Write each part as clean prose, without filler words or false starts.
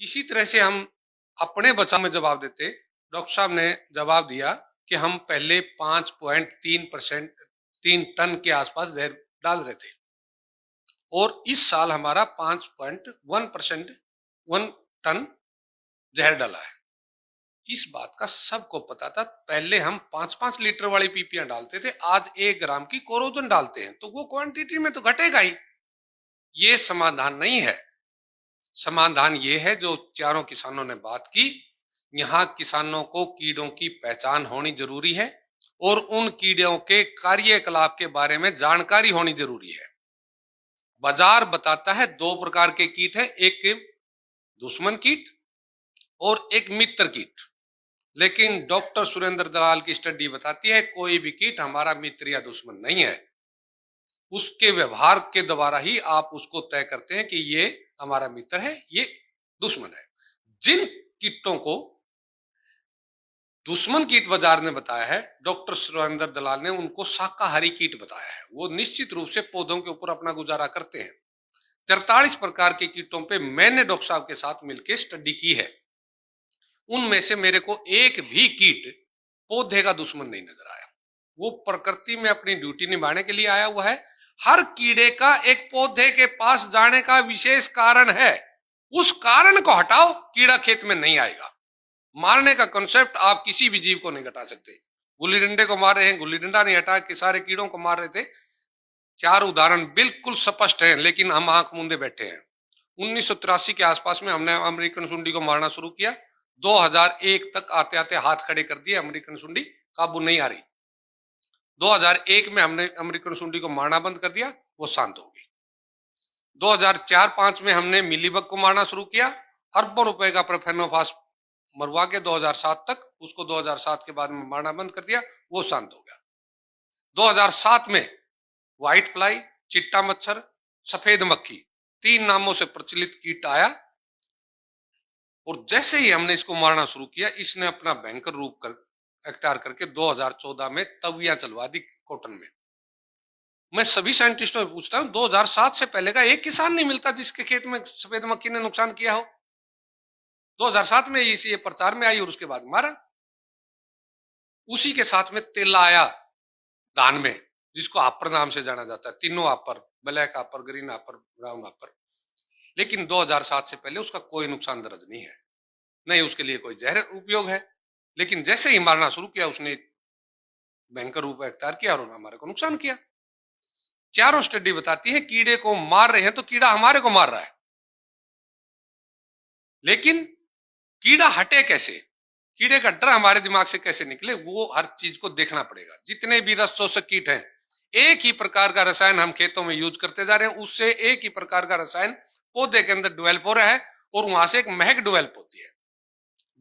इसी तरह से हम अपने बचाव में जवाब देते। डॉक्टर साहब ने जवाब दिया कि हम पहले 5.3% 3 टन के आसपास जहर डाल रहे थे और इस साल हमारा 5.1% 1 टन जहर डाला है। इस बात का सबको पता था। पहले हम 5-5 लीटर वाली पीपियां डालते थे, आज 1 ग्राम की कोरोजन डालते हैं, तो वो क्वांटिटी में तो घटेगा ही। ये समाधान नहीं है। समाधान ये है जो चारों किसानों ने बात की। यहाँ किसानों को कीड़ों की पहचान होनी जरूरी है और उन कीड़ों के कार्यकलाप के बारे में जानकारी होनी जरूरी है। बाजार बताता है 2 प्रकार के कीट हैं, एक दुश्मन कीट और एक मित्र कीट। लेकिन डॉक्टर सुरेंद्र दलाल की स्टडी बताती है कोई भी कीट हमारा मित्र या दुश्मन नहीं है। उसके व्यवहार के द्वारा ही आप उसको तय करते हैं कि ये हमारा मित्र है, ये दुश्मन है। जिन कीटों को दुश्मन कीट बाजार ने बताया है, डॉक्टर सुरेंद्र दलाल ने उनको शाकाहारी कीट बताया है। वो निश्चित रूप से पौधों के ऊपर अपना गुजारा करते हैं। 43 प्रकार के कीटों पे मैंने डॉक्टर साहब के साथ मिलकर स्टडी की है। उनमें से मेरे को एक भी कीट पौधे का दुश्मन नहीं नजर आया। वो प्रकृति में अपनी ड्यूटी निभाने के लिए आया हुआ है। हर कीड़े का एक पौधे के पास जाने का विशेष कारण है। उस कारण को हटाओ, कीड़ा खेत में नहीं आएगा। मारने का कॉन्सेप्ट आप किसी भी जीव को नहीं हटा सकते। गुल्ली डंडे को मार रहे हैं, गुल्ली डंडा नहीं हटा कि सारे कीड़ों को मार रहे थे। 4 उदाहरण बिल्कुल स्पष्ट हैं, लेकिन हम आंख मूंदे बैठे हैं। 1983 के आसपास में हमने अमेरिकन सुंडी को मारना शुरू किया। 2001 तक आते आते हाथ खड़े कर दिए, अमेरिकन सुंडी काबू नहीं आ रही। 2001 में हमने अमेरिकन सुंडी को मारना बंद कर दिया, वो शांत हो गई। 2004-5 में हमने मिलीबग को मारना शुरू किया, अरबों रुपए का प्रोफेनोफास मरवा के 2007 तक, उसको 2007 के बाद में मारना बंद कर दिया, वो शांत हो गया। 2007 में व्हाइट फ्लाई, चिट्टा मच्छर, सफेद मक्खी, 3 नामों से प्रचलित कीट आया और जैसे ही हमने इसको मारना शुरू किया, इसने अपना भयंकर रूप अख्तियार करके 2014 में तवियां चलवा दी कॉटन में। मैं सभी साइंटिस्टों से पूछता हूं, 2007 से पहले का एक किसान नहीं मिलता जिसके खेत में सफेद मक्खी ने नुकसान किया हो। 2007 में ये प्रचार में आई और उसके बाद मारा। उसी के साथ में तेला आया धान में, जिसको आपर नाम से जाना जाता है। तीनों आपर, ब्लैक आपर, ग्रीन आपर, ब्राउन आपर। लेकिन 2007 से पहले उसका कोई नुकसान दर्ज नहीं है, नहीं उसके लिए कोई जहर उपयोग है। लेकिन जैसे ही मारना शुरू किया, उसने भयंकर रूप अख्तियार किया और हमारे को नुकसान किया। चारों स्टडी बताती है कीड़े को मार रहे हैं तो कीड़ा हमारे को मार रहा है। लेकिन कीड़ा हटे कैसे, कीड़े का डर हमारे दिमाग से कैसे निकले, वो हर चीज को देखना पड़ेगा। जितने भी रस शोषक कीट हैं, एक ही प्रकार का रसायन हम खेतों में यूज करते जा रहे हैं, उससे एक ही प्रकार का रसायन पौधे के अंदर डेवलप हो रहा है और वहां से एक महक डेवलप होती है।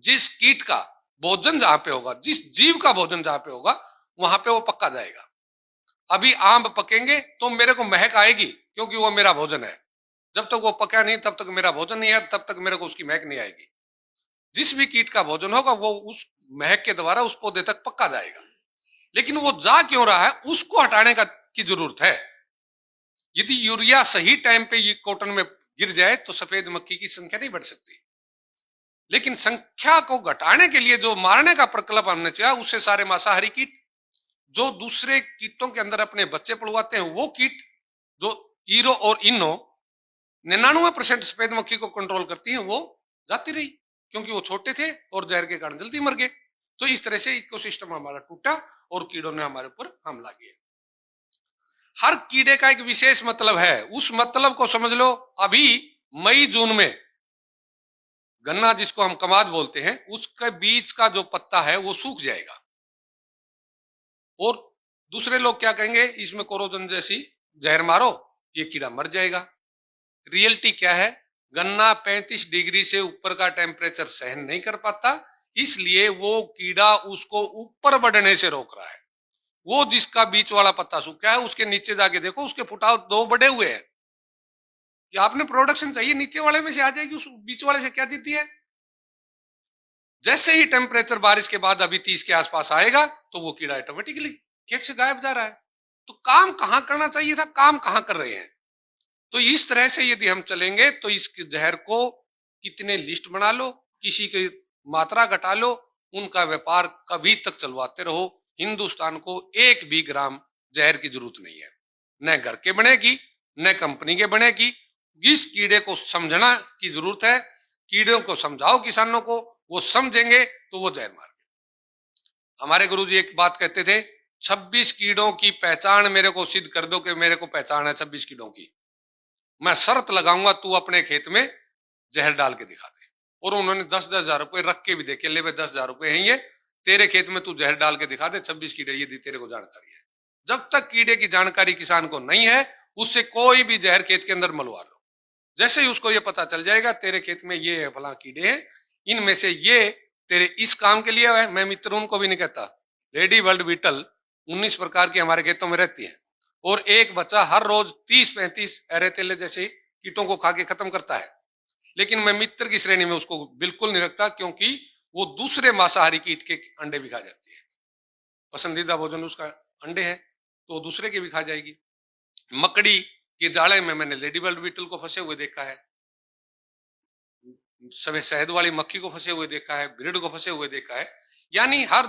जिस कीट का भोजन जहां पे होगा, जिस जीव का भोजन जहां पे होगा, वहां पे वो पक्का जाएगा। अभी आम पकेंगे तो मेरे को महक आएगी, क्योंकि वो मेरा भोजन है। जब तक वो पका नहीं, तब तक मेरा भोजन नहीं है, तब तक मेरे को उसकी महक नहीं आएगी। जिस भी कीट का भोजन होगा, वो उस महक के द्वारा उस पौधे तक पक्का जाएगा। लेकिन वो जा क्यों रहा है, उसको हटाने की जरूरत है। यदि यूरिया सही टाइम पे ये कॉटन में गिर जाए तो सफेद मक्खी की संख्या नहीं बढ़ सकती। लेकिन संख्या को घटाने के लिए जो मारने का प्रकल्प हमने चाहिए, उससे सारे मांसाहारी कीट जो दूसरे कीटों के अंदर अपने बच्चे पड़वाते हैं, वो कीट जो ईरो और इनो 99% सफेद मक्खी को कंट्रोल करती हैं, वो जाती रही, क्योंकि वो छोटे थे और जहर के कारण जल्दी मर गए। तो इस तरह से इकोसिस्टम हमारा टूटा और कीड़ों ने हमारे ऊपर हमला किया। हर कीड़े का एक विशेष मतलब है, उस मतलब को समझ लो। अभी मई जून में गन्ना, जिसको हम कमाद बोलते हैं, उसके बीच का जो पत्ता है वो सूख जाएगा और दूसरे लोग क्या कहेंगे, इसमें कोरोजन जैसी जहर मारो, ये कीड़ा मर जाएगा। रियलिटी क्या है, गन्ना 35 डिग्री से ऊपर का टेम्परेचर सहन नहीं कर पाता, इसलिए वो कीड़ा उसको ऊपर बढ़ने से रोक रहा है। वो जिसका बीच वाला पत्ता सूखा है, उसके नीचे जाके देखो, उसके फुटाव 2 बढ़े हुए हैं। कि आपने प्रोडक्शन चाहिए, नीचे वाले में से आ जाएगी, उस बीच वाले से क्या देती है। जैसे ही टेम्परेचर बारिश के बाद अभी 30 के आसपास आएगा, तो वो कीड़ा ऑटोमेटिकली खेत से गायब जा रहा है। तो काम कहां करना चाहिए था, काम कहां कर रहे हैं। तो इस तरह से यदि हम चलेंगे तो इस जहर को कितने लिस्ट बना लो, किसी की मात्रा घटा लो, उनका व्यापार कभी तक चलवाते रहो। हिंदुस्तान को एक भी ग्राम जहर की जरूरत नहीं है, न घर के बनेगी न कंपनी के बनेगी। इस कीड़े को समझना की जरूरत है। कीड़ों को समझाओ किसानों को, वो समझेंगे तो वो जहर मार। हमारे गुरुजी एक बात कहते थे, 26 कीड़ों की पहचान मेरे को सिद्ध कर दो कि मेरे को पहचान है 26 कीड़ों की, मैं शर्त लगाऊंगा तू अपने खेत में जहर डाल के दिखा दे। और उन्होंने 10-10 हजार रुपए रख के भी देखे, ले 10,000 रुपए हैं ये, तेरे खेत में तू जहर डाल के दिखा दे 26 कीड़े, ये तेरे को जानकारी है। जब तक कीड़े की जानकारी किसान को नहीं है, उससे कोई भी जहर खेत के अंदर मलवा लो। जैसे ही उसको ये पता चल जाएगा तेरे खेत में ये फला कीड़े हैं, इनमें से ये तेरे इस काम के लिए है। मैं मित्र उनको भी नहीं कहता, लेडी वर्ल्ड बीटल 19 प्रकार की हमारे खेतों में रहती है, और एक बच्चा हर रोज 30-35 एरेतेले जैसे कीटों को खा के खत्म करता है। लेकिन मैं मित्र की श्रेणी में उसको बिल्कुल नहीं रखता, क्योंकि वो दूसरे मांसाहारी कीट के अंडे भी खा जाती है। पसंदीदा भोजन उसका अंडे है, तो दूसरे के भी खा जाएगी। मकड़ी के जाले में मैंने लेडी बर्ड बीटल को फंसे हुए देखा है, सभी शहद वाली मक्खी को फंसे हुए देखा है, ब्रिड को फंसे हुए देखा है। यानी हर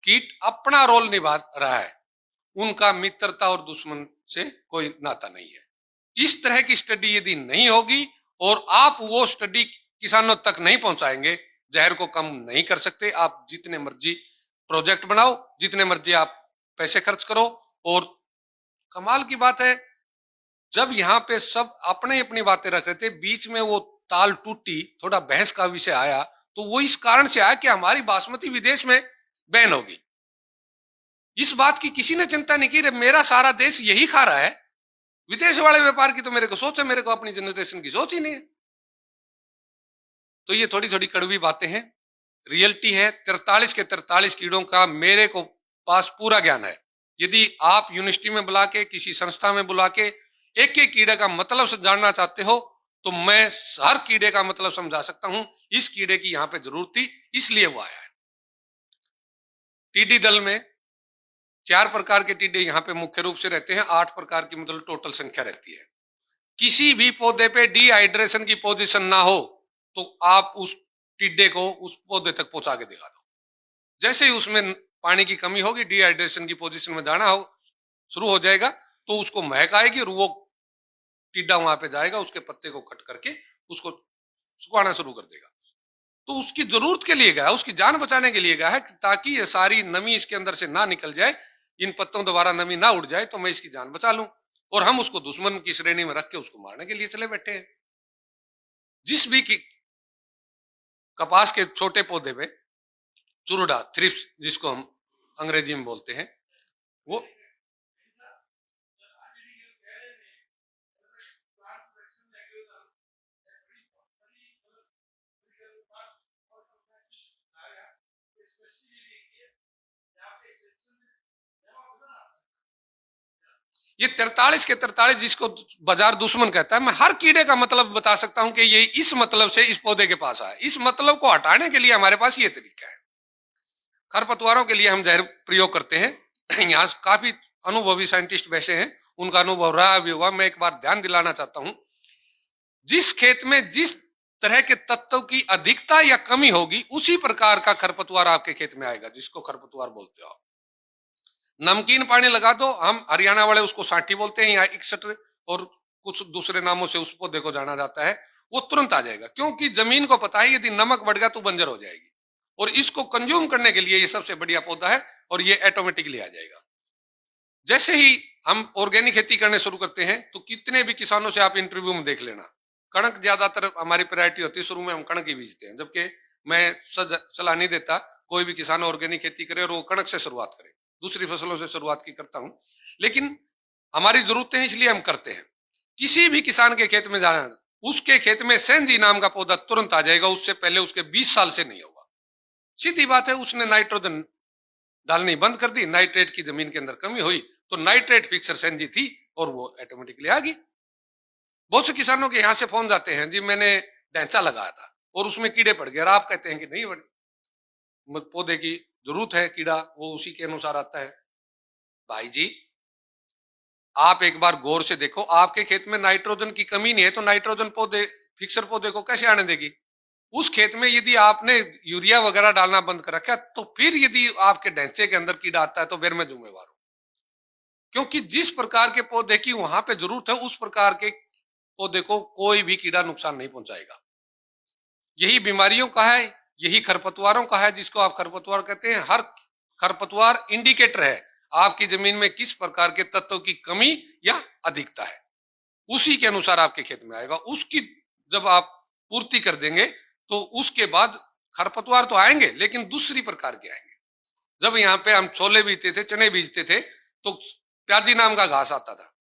कीट अपना रोल निभा रहा है, उनका मित्रता और दुश्मन से कोई नाता नहीं है। इस तरह की स्टडी यदि नहीं होगी और आप वो स्टडी किसानों तक नहीं पहुंचाएंगे, जहर को कम नहीं कर सकते। आप जितने मर्जी प्रोजेक्ट बनाओ, जितने मर्जी आप पैसे खर्च करो। और कमाल की बात है, जब यहाँ पे सब अपने अपनी बातें रख रहे थे, बीच में वो ताल टूटी, थोड़ा बहस का विषय आया, तो वो इस कारण से आया कि हमारी बासमती विदेश में बैन होगी। इस बात की किसी ने चिंता नहीं की, मेरा सारा देश यही खा रहा है, विदेश वाले व्यापार की तो मेरे को सोच है, मेरे को अपनी जनरेशन की सोच ही नहीं है। तो ये थोड़ी थोड़ी कड़वी बातें हैं, रियलिटी है। 43 के 43 कीड़ों का मेरे को पास पूरा ज्ञान है। यदि आप यूनिवर्सिटी में बुला के, किसी संस्था में बुला के एक एक कीड़े का मतलब जानना चाहते हो, तो मैं हर कीड़े का मतलब समझा सकता हूं। इस कीड़े की यहां पे जरूरत थी, इसलिए वो आया है। टिड्डी दल में 4 प्रकार के टिड्डे यहाँ पे मुख्य रूप से रहते हैं, 8 प्रकार की मतलब टोटल संख्या रहती है। किसी भी पौधे पे डिहाइड्रेशन की पोजीशन ना हो तो आप उस टिड्डे को उस पौधे तक पहुंचा के दिखा दो। जैसे ही उसमें पानी की कमी होगी, डिहाइड्रेशन की पोजीशन में दाना हो शुरू हो जाएगा, तो उसको महक आएगी और वो टिड्डा वहां पे जाएगा, उसके पत्ते को कट करके उसको सुखाना शुरू कर देगा। तो उसकी जरूरत के लिए गया, उसकी जान बचाने के लिए गया है, ताकि ये सारी नमी इसके अंदर से ना निकल जाए, इन पत्तों द्वारा नमी ना उड़ जाए, तो मैं इसकी जान बचा लूं। और हम उसको दुश्मन की श्रेणी में रख के उसको मारने के लिए चले बैठे हैं। जिस भी की कपास के छोटे पौधे पे चुरुडा, थ्रिप्स जिसको हम अंग्रेजी में बोलते हैं, वो ये 43 के 43 जिसको बाजार दुश्मन कहता है, मैं हर कीड़े का मतलब बता सकता हूं कि ये इस मतलब से इस पौधे के पास आया। इस मतलब को हटाने के लिए हमारे पास ये तरीका है। खरपतवारों के लिए हम जहर प्रयोग करते हैं। यहाँ काफी अनुभवी साइंटिस्ट वैसे हैं, उनका अनुभव रहा भी होगा। मैं एक बार ध्यान दिलाना चाहता हूं, जिस खेत में जिस तरह के तत्व की अधिकता या कमी होगी, उसी प्रकार का खरपतवार आपके खेत में आएगा, जिसको खरपतवार बोलते हो। नमकीन पानी लगा दो, हम हरियाणा वाले उसको सांठी बोलते हैं या 61 और कुछ दूसरे नामों से उस पौधे को जाना जाता है, वो तुरंत आ जाएगा, क्योंकि जमीन को पता है यदि नमक बढ़ गया तो बंजर हो जाएगी। और इसको कंज्यूम करने के लिए ये सबसे बढ़िया पौधा है, और ये ऑटोमेटिकली आ जाएगा। जैसे ही हम ऑर्गेनिक खेती करने शुरू करते हैं, तो कितने भी किसानों से आप इंटरव्यू में देख लेना, कणक ज्यादातर हमारी प्रायोरिटी होती है, शुरू में हम कणक ही बीजते हैं। जबकि मैं सलाह नहीं देता कोई भी किसान ऑर्गेनिक खेती करे और वो कणक से शुरुआत करे, दूसरी फसलों से शुरुआत की करता हूं। लेकिन हमारी जरूरतें हैं इसलिए हम करते हैं। किसी भी किसान के खेत में जाना, उसके खेत में सेंजी नाम का पौधा तुरंत आ जाएगा, उससे पहले उसके 20 साल से नहीं होगा। सीधी बात है, उसने नाइट्रोजन डालनी बंद कर दी, नाइट्रेट की जमीन के अंदर कमी हुई, तो नाइट्रेट फिक्सर सेंजी थी और वो ऑटोमेटिकली आ गई। बहुत से किसानों के यहां से फोन जाते हैं, जी मैंने ढैंचा लगाया था और उसमें कीड़े पड़ गए, और आप कहते हैं कि नहीं बड़े पौधे की जरूरत है, कीड़ा वो उसी के अनुसार आता है। भाई जी, आप एक बार गौर से देखो, आपके खेत में नाइट्रोजन की कमी नहीं है, तो नाइट्रोजन पौधे फिक्सर पौधे को कैसे आने देगी? उस खेत में यदि आपने यूरिया वगैरह डालना बंद कर रखा, तो फिर यदि आपके ढांचे के अंदर कीड़ा आता है तो फिर मैं जिम्मेवार हूं। क्योंकि जिस प्रकार के पौधे की वहां पे जरूरत है, उस प्रकार के पौधे को कोई भी कीड़ा नुकसान नहीं पहुंचाएगा। यही बीमारियों का है, यही खरपतवारों का है, जिसको आप खरपतवार कहते हैं। हर खरपतवार इंडिकेटर है आपकी जमीन में किस प्रकार के तत्वों की कमी या अधिकता है, उसी के अनुसार आपके खेत में आएगा। उसकी जब आप पूर्ति कर देंगे तो उसके बाद खरपतवार तो आएंगे, लेकिन दूसरी प्रकार के आएंगे। जब यहाँ पे हम छोले बीजते थे, चने बीजते थे, तो प्याजी नाम का घास आता था।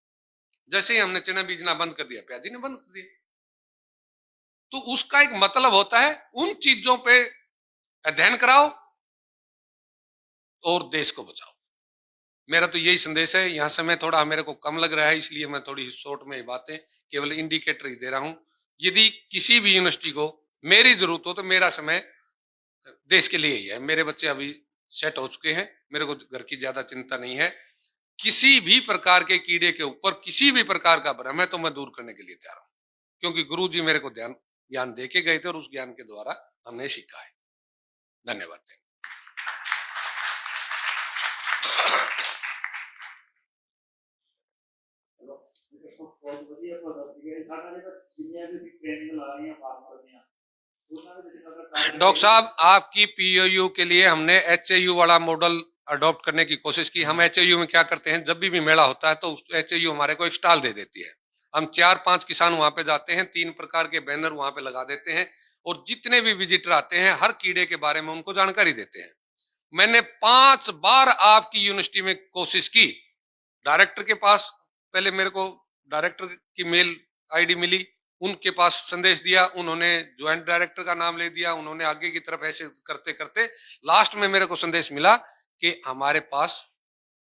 जैसे ही हमने चने बीजना बंद कर दिया, प्याजी ने बंद कर दिया। तो उसका एक मतलब होता है, उन चीजों पे अध्ययन कराओ और देश को बचाओ। मेरा तो यही संदेश है। यहाँ समय थोड़ा मेरे को कम लग रहा है, इसलिए मैं थोड़ी शॉर्ट में बातें केवल इंडिकेटर ही दे रहा हूं। यदि किसी भी यूनिवर्सिटी को मेरी जरूरत हो तो मेरा समय देश के लिए ही है। मेरे बच्चे अभी सेट हो चुके हैं, मेरे को घर की ज्यादा चिंता नहीं है। किसी भी प्रकार के कीड़े के ऊपर किसी भी प्रकार का भ्रम है तो मैं दूर करने के लिए तैयार हूं, क्योंकि गुरु जी मेरे को ज्ञान दे के गए थे और उस ज्ञान के द्वारा हमने सीखा है। धन्यवाद। डॉक्टर साहब, आपकी पीओयू के लिए हमने एचएयू वाला मॉडल अडॉप्ट करने की कोशिश की। हम एचएयू में क्या करते हैं, जब भी मेला होता है तो एचएयू हमारे को एक स्टॉल दे देती है। हम 4-5 किसान वहां पे जाते हैं, 3 प्रकार के बैनर वहां पे लगा देते हैं और जितने भी विजिटर आते हैं हर कीड़े के बारे में उनको जानकारी देते हैं। मैंने 5 बार आपकी यूनिवर्सिटी में कोशिश की, डायरेक्टर के पास पहले मेरे को डायरेक्टर की मेल आईडी मिली, उनके पास संदेश दिया, उन्होंने ज्वाइंट डायरेक्टर का नाम ले दिया, उन्होंने आगे की तरफ ऐसे करते करते लास्ट में मेरे को संदेश मिला कि हमारे पास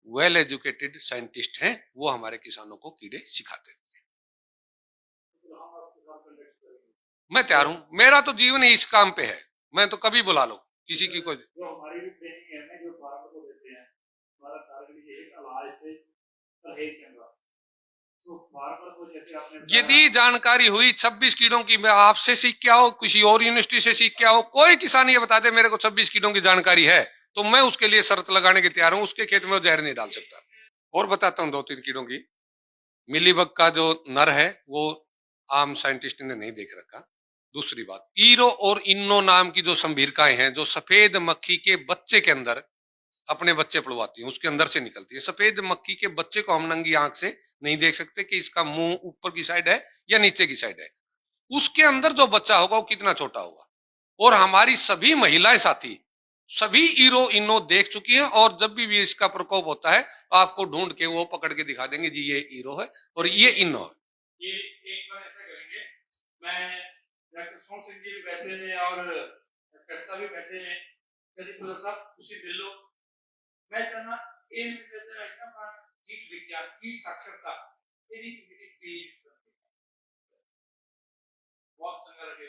वेल एजुकेटेड साइंटिस्ट हैं, वो हमारे किसानों को कीड़े सिखाते हैं। मैं तैयार हूं, मेरा तो जीवन ही इस काम पे है। मैं तो कभी बुला लो किसी की कोई। जो हमारी भी ट्रेनिंग है, जो फार्मर को देते हैं, हमारा टारगेट ये है कि इलाज से परहेज करना। यदि जानकारी हुई 26 कीड़ों की, मैं आपसे सीख के आओ, किसी और यूनिवर्सिटी से सीख के आओ, कोई किसान ये बता दे मेरे को 26 कीड़ों की जानकारी है, तो मैं उसके लिए शर्त लगाने के तैयार हूं, उसके खेत में जहर नहीं डाल सकता। और बताता हूं 2-3 कीड़ों की। मिलीबग का जो नर है वो आम साइंटिस्ट ने नहीं देख रखा। दूसरी बात, ईरो और इन्नो नाम की जो संभीरकाएं हैं, जो सफेद मक्खी के बच्चे के अंदर अपने बच्चे पड़वाती है, उसके अंदर से निकलती है। सफेद मक्खी के बच्चे को हम नंगी आंख से नहीं देख सकते कि इसका मुंह ऊपर की साइड है या नीचे की साइड है। उसके अंदर जो बच्चा होगा वो कितना छोटा होगा। और हमारी सभी महिलाएं साथी सभी ईरो इनो देख चुकी हैं, और जब भी इसका प्रकोप होता है तो आपको ढूंढ के वो पकड़ के दिखा देंगे, जी ये ईरो है और ये इनो है। ये एक बार ऐसा करेंगे, मैं डॉक्टर सोम सिंह जी भी बैठे हैं और कैसा भी बैठे हैं, साहब उसी बिल्लो मैं चाहना जीव विज्ञान की साक्षरता बहुत चंगा लगे।